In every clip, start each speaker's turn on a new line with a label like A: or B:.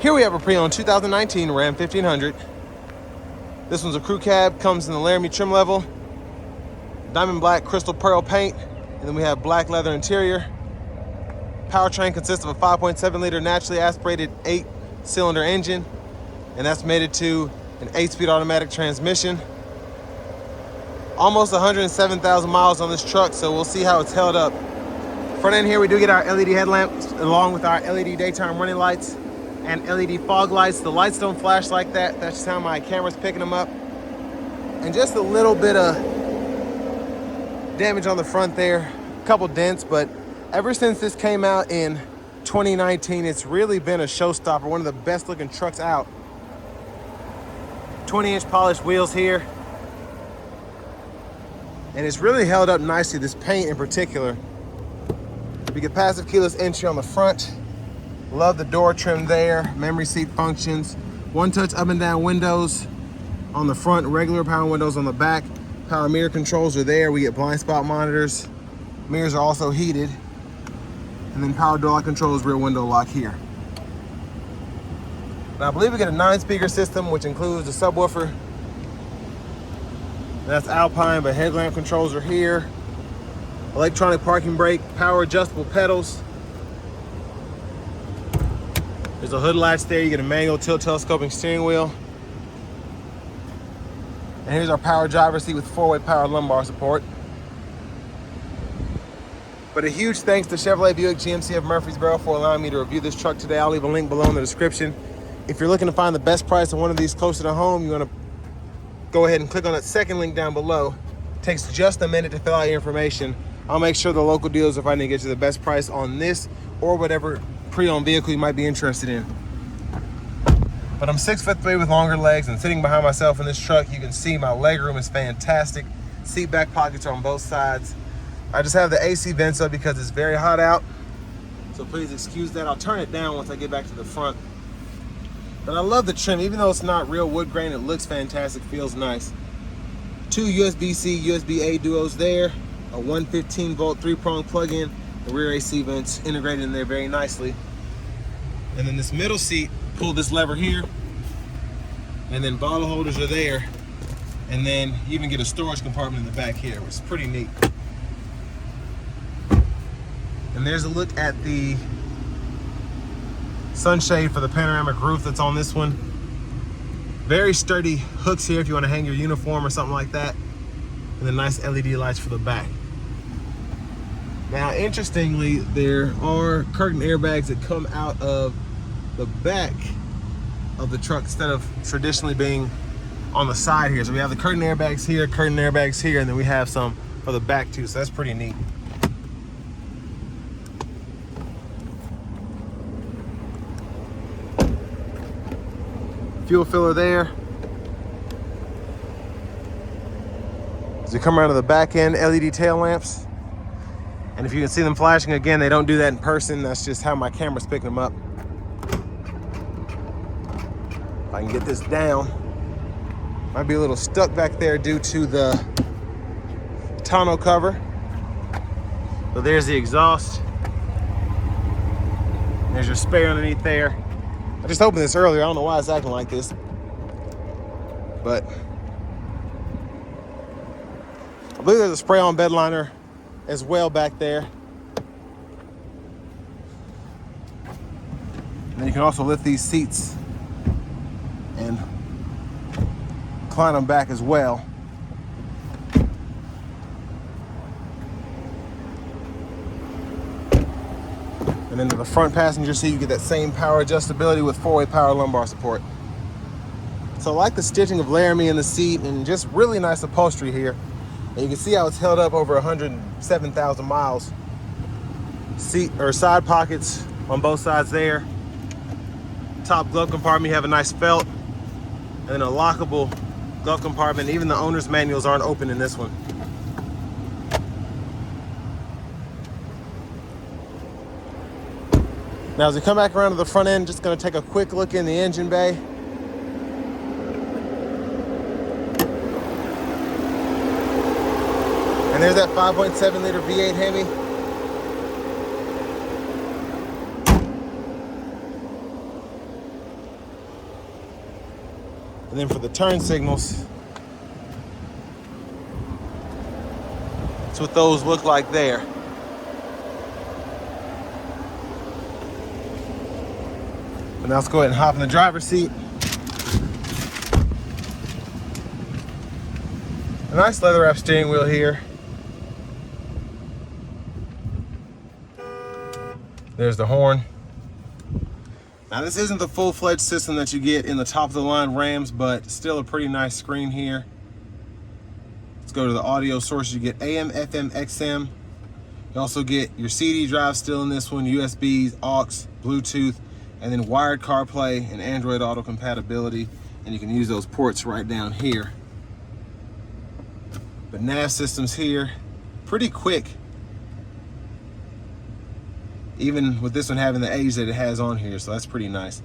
A: Here we have a pre-owned 2019 Ram 1500. This one's a crew cab, comes in the Laramie trim level, diamond black crystal pearl paint, and then we have black leather interior. Powertrain consists of a 5.7 liter naturally aspirated 8-cylinder engine, and that's mated to an 8-speed automatic transmission. Almost 107,000 miles on this truck, so we'll see how it's held up. Front end here, we do get our LED headlamps along with our LED daytime running lights and LED fog lights. The lights don't flash like that. That's just how my camera's picking them up. And just a little bit of damage on the front there, a couple dents, but ever since this came out in 2019, it's really been a showstopper, one of the best looking trucks out. 20-inch polished wheels here. And it's really held up nicely, this paint in particular. We get passive keyless entry on the front. Love the door trim there, memory seat functions, one-touch up and down windows on the front, regular power windows on the back. Power mirror controls are there. We get blind spot monitors. Mirrors are also heated. And then power door lock controls, rear window lock here. Now I believe we get a 9-speaker system, which includes a subwoofer. That's Alpine, but headlamp controls are here. Electronic parking brake, power adjustable pedals. There's a hood latch there. You get a manual tilt telescoping steering wheel. And here's our power driver's seat with 4-way power lumbar support. But a huge thanks to Chevrolet Buick GMC of Murfreesboro for allowing me to review this truck today. I'll leave a link below in the description. If you're looking to find the best price on one of these closer to home, you want to go ahead and click on that second link down below. It takes just a minute to fill out your information. I'll make sure the local dealers are finding to get you the best price on this or whatever pre-owned vehicle you might be interested in. But I'm 6'3" with longer legs, and sitting behind myself in this truck, you can see my leg room is fantastic. Seat back pockets are on both sides. I just have the AC vents up because it's very hot out, so please excuse that. I'll turn it down once I get back to the front. But I love the trim. Even though it's not real wood grain, it looks fantastic, feels nice. 2 USB-C, USB-A duos there, a 115-volt 3-prong plug-in, the rear AC vents integrated in there very nicely. And then this middle seat, pull this lever here, and then bottle holders are there. And then you even get a storage compartment in the back here, which is pretty neat. And there's a look at the sunshade for the panoramic roof that's on this one. Very sturdy hooks here if you want to hang your uniform or something like that. And then nice LED lights for the back. Now, interestingly, there are curtain airbags that come out of the back of the truck instead of traditionally being on the side here. So we have the curtain airbags here, and then we have some for the back too. So that's pretty neat. Fuel filler there. As you come around to the back end, LED tail lamps. And if you can see them flashing again, they don't do that in person. That's just how my camera's picking them up. If I can get this down. Might be a little stuck back there due to the tonneau cover. So there's the exhaust. There's your spare underneath there. I just opened this earlier. I don't know why it's acting like this. But I believe there's a spray-on bed liner as well back there. And then you can also lift these seats and climb them back as well. And then to the front passenger seat, you get that same power adjustability with 4-way power lumbar support. So I like the stitching of Laramie in the seat and just really nice upholstery here. And you can see how it's held up over 107,000 miles. Seat or side pockets on both sides there. Top glove compartment, you have a nice felt. And then a lockable glove compartment. Even the owner's manuals aren't open in this one. Now as we come back around to the front end, just gonna take a quick look in the engine bay. And there's that 5.7 liter V8 Hemi. And then for the turn signals, that's what those look like there. And now let's go ahead and hop in the driver's seat. A nice leather wrap steering wheel here. There's the horn. Now this isn't the full-fledged system that you get in the top-of-the-line Rams, but still a pretty nice screen here. Let's go to the audio sources. You get AM, FM, XM. You also get your CD drive still in this one, USBs, aux, Bluetooth, and then wired CarPlay and Android Auto compatibility. And you can use those ports right down here. But nav systems here, pretty quick. Even with this one having the age that it has on here, so that's pretty nice.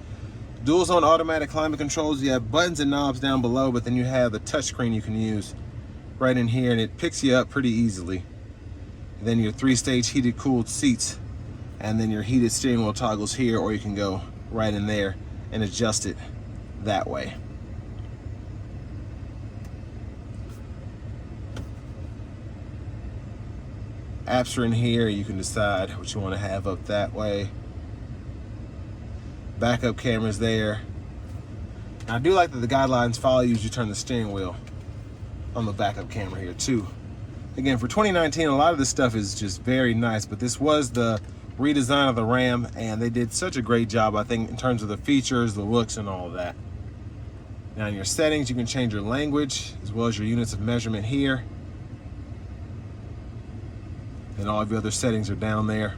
A: Dual zone automatic climate controls. You have buttons and knobs down below, but then you have the touchscreen you can use right in here, and it picks you up pretty easily. And then your 3-stage heated cooled seats, and then your heated steering wheel toggles here, or you can go right in there and adjust it that way. Apps are in here. You can decide what you want to have up that way. Backup cameras there. Now, I do like that the guidelines follow you as you turn the steering wheel on the backup camera here too. Again, for 2019, a lot of this stuff is just very nice, but this was the redesign of the Ram, and they did such a great job, I think, in terms of the features, the looks, and all of that. Now, in your settings, you can change your language as well as your units of measurement here. And all of your other settings are down there.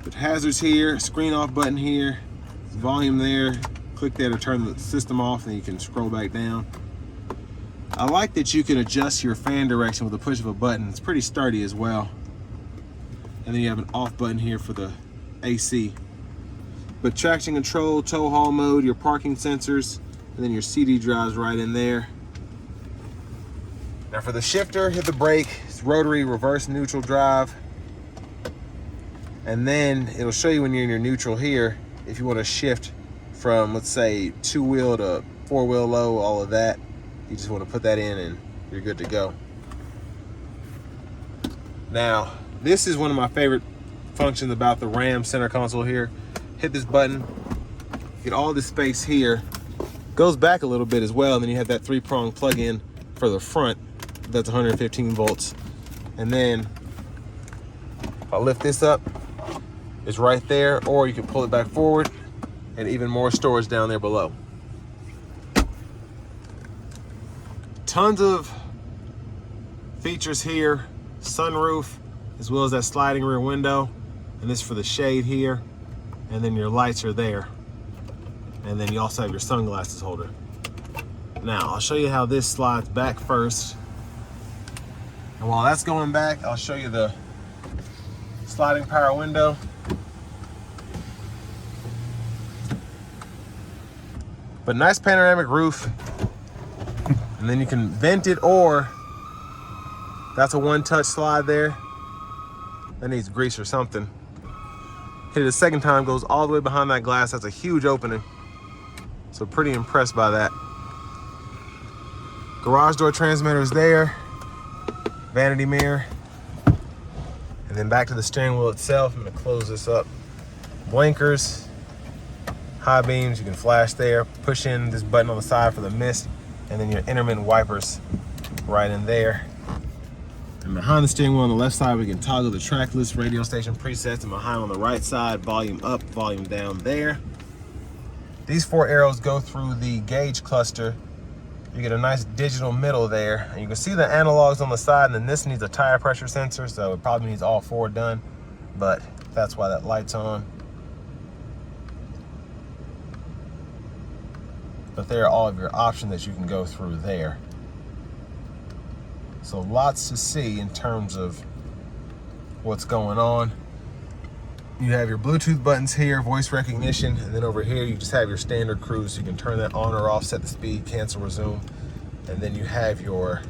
A: But hazards here, screen off button here, volume there. Click there to turn the system off, and you can scroll back down. I like that you can adjust your fan direction with the push of a button. It's pretty sturdy as well. And then you have an off button here for the AC. But traction control, tow haul mode, your parking sensors, and then your CD drives right in there. Now for the shifter, hit the brake. It's rotary, reverse, neutral drive. And then it'll show you when you're in your neutral here, if you want to shift from, let's say, 2-wheel to 4-wheel low, all of that. You just want to put that in and you're good to go. Now, this is one of my favorite functions about the Ram center console here. Hit this button, get all this space here. Goes back a little bit as well, and then you have that 3-prong plug-in for the front. That's 115 volts. And then if I lift this up, it's right there, or you can pull it back forward, and even more storage down there below. Tons of features here. Sunroof, as well as that sliding rear window, and this for the shade here, and then your lights are there. And then you also have your sunglasses holder. Now, I'll show you how this slides back first. And while that's going back, I'll show you the sliding power window. But nice panoramic roof. And then you can vent it, or that's a one-touch slide there. That needs grease or something. Hit it a second time, goes all the way behind that glass. That's a huge opening. So pretty impressed by that. Garage door transmitter is there. Vanity mirror. And then back to the steering wheel itself. I'm gonna close this up. Blinkers, high beams, you can flash there. Push in this button on the side for the mist, and then your intermittent wipers right in there. And behind the steering wheel on the left side, we can toggle the track list, radio station presets, and behind on the right side, volume up, volume down there. These 4 arrows go through the gauge cluster. You get a nice digital middle there, and you can see the analogs on the side, and then this needs a tire pressure sensor, so it probably needs all 4 done, but that's why that light's on. But there are all of your options that you can go through there. So lots to see in terms of what's going on. You have your Bluetooth buttons here, voice recognition, and then over here you just have your standard cruise. So you can turn that on or off, set the speed, cancel, resume. And then you have your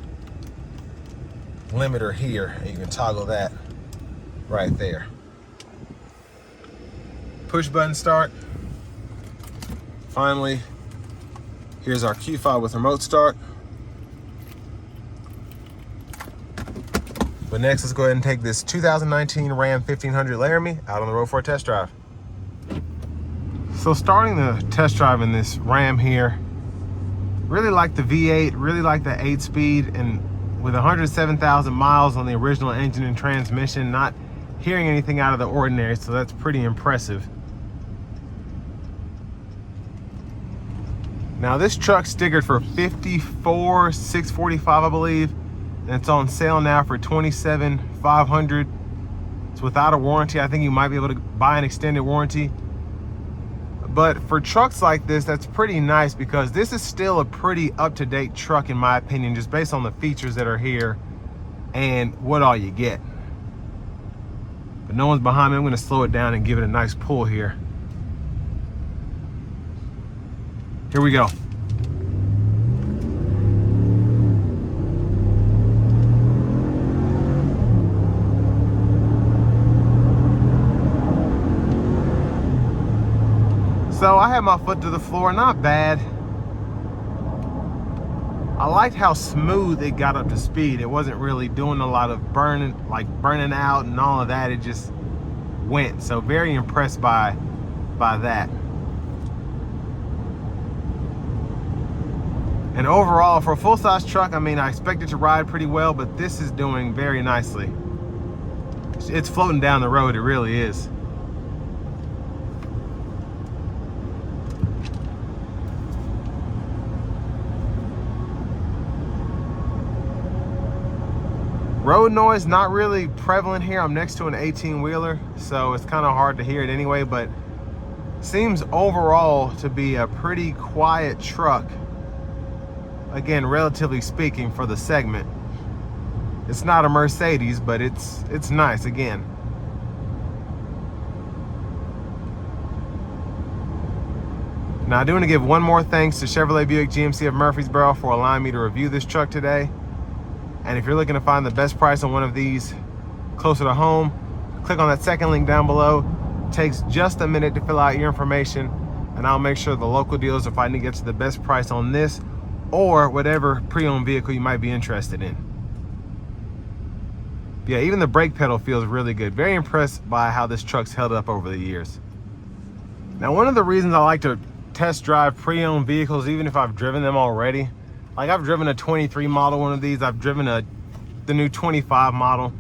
A: limiter here, and you can toggle that right there. Push button start. Finally, here's our Q5 with remote start. But next, let's go ahead and take this 2019 Ram 1500 Laramie out on the road for a test drive. So starting the test drive in this Ram here, really like the V8, really like the 8-speed, and with 107,000 miles on the original engine and transmission, not hearing anything out of the ordinary, so that's pretty impressive. Now this truck's stickered for $54,645, I believe, and it's on sale now for $27,500. It's without a warranty. I think you might be able to buy an extended warranty. But for trucks like this, that's pretty nice because this is still a pretty up-to-date truck in my opinion, just based on the features that are here and what all you get. But no one's behind me. I'm gonna slow it down and give it a nice pull here. Here we go. So I had my foot to the floor, not bad. I liked how smooth it got up to speed. It wasn't really doing a lot of burning out and all of that. It just went. So very impressed by that. And overall, for a full-size truck, I mean, I expect it to ride pretty well, but this is doing very nicely. It's floating down the road, it really is. Road noise, not really prevalent here. I'm next to an 18-wheeler, so it's kind of hard to hear it anyway, but seems overall to be a pretty quiet truck. Again, relatively speaking, for the segment. It's not a Mercedes, but it's nice again. Now I do want to give one more thanks to Chevrolet Buick GMC of Murfreesboro for allowing me to review this truck today. And if you're looking to find the best price on one of these closer to home, click on that second link down below. It takes just a minute to fill out your information, and I'll make sure the local dealers are fighting to get you the best price on this or whatever pre-owned vehicle you might be interested in. Yeah, even the brake pedal feels really good. Very impressed by how this truck's held up over the years. Now, one of the reasons I like to test drive pre-owned vehicles, even if I've driven them already, like I've driven a 23 model one of these, I've driven the new 25 model,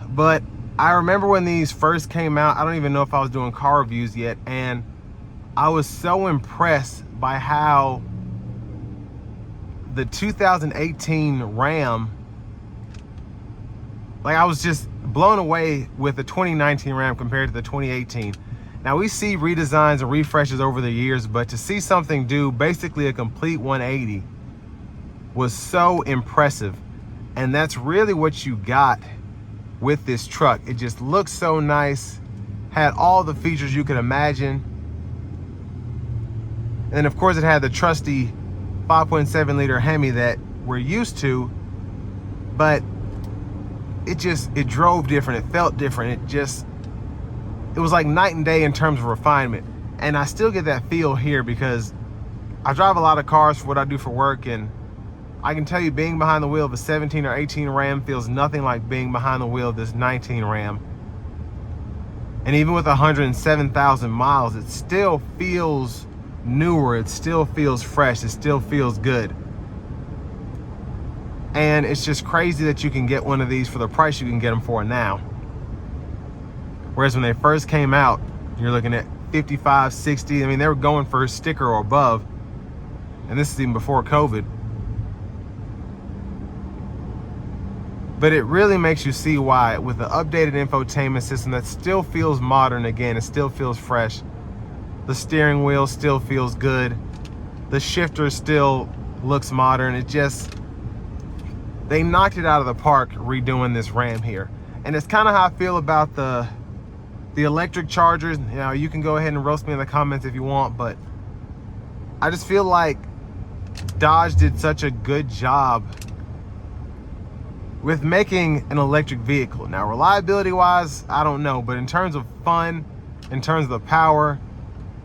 A: but I remember when these first came out, I don't even know if I was doing car reviews yet, and I was so impressed by how the 2018 Ram, like I was just blown away with the 2019 Ram compared to the 2018. Now we see redesigns and refreshes over the years, but to see something do basically a complete 180 was so impressive. And that's really what you got with this truck. It just looks so nice, had all the features you could imagine. And then of course it had the trusty 5.7 liter Hemi that we're used to, but it drove different, it felt different. It was like night and day in terms of refinement. And I still get that feel here because I drive a lot of cars for what I do for work, and I can tell you being behind the wheel of a 17 or 18 Ram feels nothing like being behind the wheel of this 19 Ram. And even with 107,000 miles, it still feels newer, it still feels fresh, it still feels good. And it's just crazy that you can get one of these for the price you can get them for now. Whereas when they first came out, you're looking at 55, 60. I mean, they were going for a sticker or above. And this is even before COVID. But it really makes you see why, with the updated infotainment system that still feels modern again, it still feels fresh. The steering wheel still feels good. The shifter still looks modern. They knocked it out of the park redoing this Ram here. And it's kind of how I feel about the electric Chargers. You know, you can go ahead and roast me in the comments if you want, but I just feel like Dodge did such a good job with making an electric vehicle. Now, reliability wise, I don't know, but in terms of fun, in terms of the power,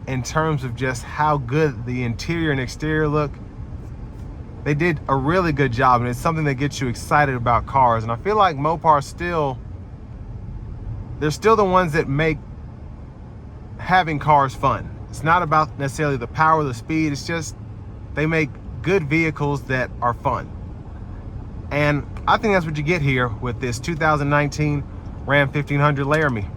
A: in terms of just how good the interior and exterior look. They did a really good job, and it's something that gets you excited about cars. And I feel like Mopar they're still the ones that make having cars fun. It's not about necessarily the power, the speed, it's just they make good vehicles that are fun. And I think that's what you get here with this 2019 Ram 1500 Laramie.